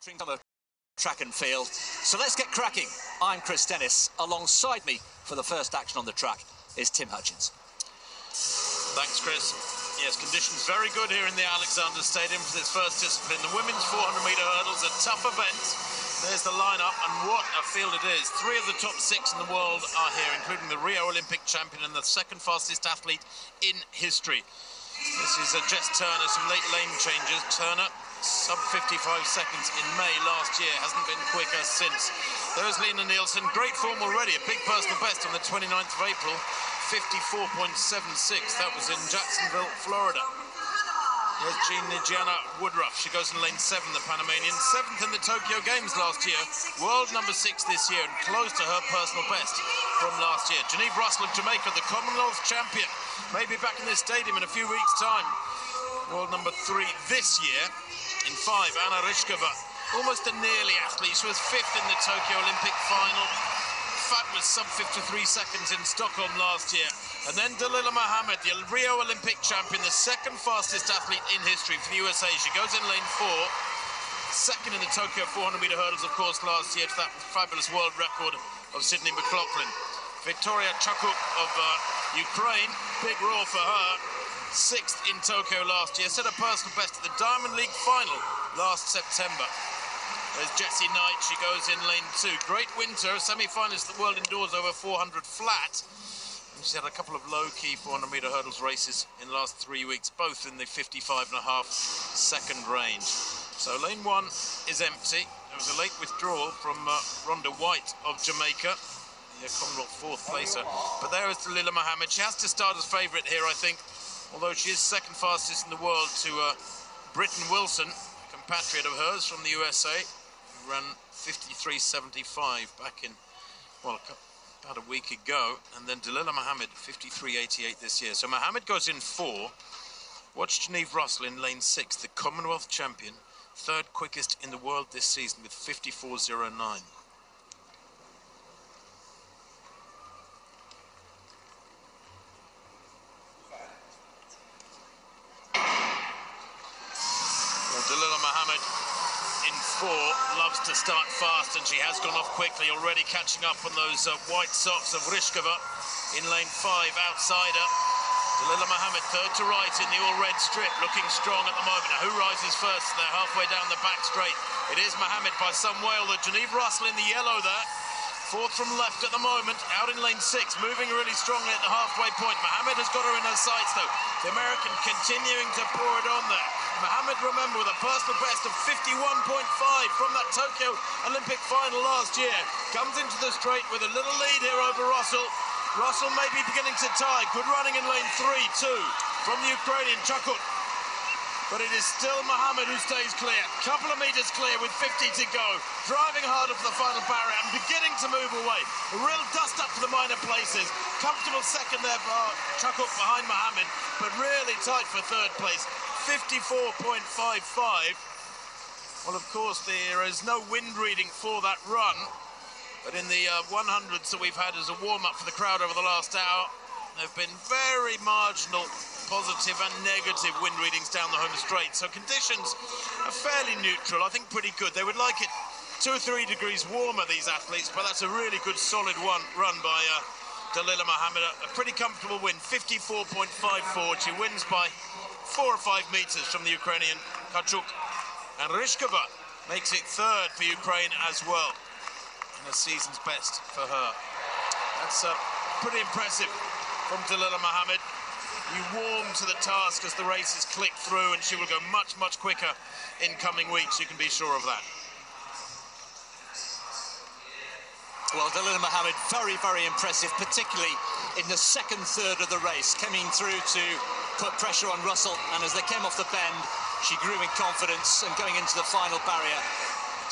On the track and field. So let's get cracking. I'm Chris Dennis. Alongside me for the first action on the track is Tim Hutchins. Thanks, Chris. Yes, conditions very good here in the Alexander Stadium for this first discipline. The women's 400-metre hurdles, a tough event. There's the lineup, and what a field it is. 3 of the top 6 in the world are here, including the Rio Olympic champion and the second fastest athlete in history. This is Jess Turner, some late lane changes. Turner, sub 55 seconds in May last year, hasn't been quicker since. There's Lina Nielsen, great form already, a big personal best on the 29th of April, 54.76. That was in Jacksonville, Florida. There's Gianna WOODRUFF. She goes in lane 7, the Panamanian. 7th in the Tokyo Games last year. World number 6 this year and close to her personal best from last year. Janieve of Jamaica, the Commonwealth champion. Maybe back in this stadium in a few weeks' time. World number 3 this year. In 5, RYZHYKOVA. Almost a nearly athlete. She was 5th in the Tokyo Olympic final. Fabulous sub 53 seconds in Stockholm last year. And then Dalilah, the Rio Olympic champion, the second fastest athlete in history for the USA. She goes in lane 4. Second in the Tokyo 400-metre hurdles, of course, last year to that fabulous world record of Sydney McLaughlin. Viktoriya of Ukraine, big roar for her. 6th in Tokyo last year, set a personal best at the Diamond League final last September. There's Jessie, she goes in lane 2. Great winter, semi-finalist at the World Indoors over 400 flat. And she's had a couple of low-key 400-metre hurdles races in the last 3 weeks, both in the 55.5 second range. So lane 1 is empty. There was a late withdrawal from Rhonda White of Jamaica, the Commonwealth 4th placer. But there is Dalilah. She has to start as favourite here, I think, although she is second fastest in the world to Britton Wilson, a compatriot of hers from the USA, who ran 53.75 back in, well, about a week ago. And then Dalilah 53.88 this year. So Mohammed goes in 4. Watch Janieve in lane 6, the Commonwealth champion, 3rd quickest in the world this season with 54.09. Dalilah in 4 loves to start fast, and she has gone off quickly already, catching up on those white socks of RYZHYKOVA in lane 5 outsider. Dalilah 3rd to right in the all-red strip, looking strong at the moment. Now, who rises first? They're halfway down the back straight. It is Mohammed by some way, although Janieve in the yellow there. 4th from left at the moment, out in lane 6, moving really strongly at the halfway point. Mohammed has got her in her sights, though. The American continuing to pour it on there. Mohammed, remember, with a personal best of 51.5 from that Tokyo Olympic final last year. Comes into the straight with a little lead here over Russell. Russell may be beginning to tie. Good running in lane 3, too, from the Ukrainian CHUK. But it is still Mohammed who stays clear. Couple of metres clear with 50 to go. Driving harder for the final barrier and beginning to move away. A real dust up to the minor places. Comfortable second there for CHUK behind Mohammed, but really tight for 3rd place. 54.55. Well, of course, there is no wind reading for that run. But in the 100s that we've had as a warm-up for the crowd over the last hour, there have been very marginal positive and negative wind readings down the home straight. So conditions are fairly neutral, I think pretty good. They would like it 2 or 3 degrees warmer, these athletes, but that's a really good solid run by Dalilah. A pretty comfortable win, 54.54. She wins by 4 or 5 metres from the Ukrainian TKACHUK. And RYZHYKOVA makes it 3rd for Ukraine as well. And a season's best for her. That's pretty impressive from Dalilah. You warm to the task as the races click through, and she will go much, much quicker in coming weeks, you can be sure of that. Well, Dalilah, very, very impressive, particularly in the second third of the race, coming through to put pressure on Russell, and as they came off the bend, she grew in confidence, and going into the final barrier,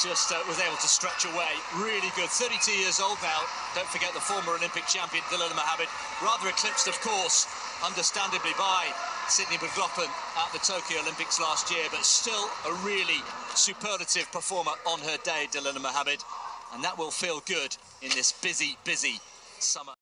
just was able to stretch away. Really good. 32 years old now. Don't forget the former Olympic champion, Dalilah, rather eclipsed, of course, understandably, by Sydney McLaughlin at the Tokyo Olympics last year, but still a really superlative performer on her day, Dalilah, and that will feel good in this busy, busy summer.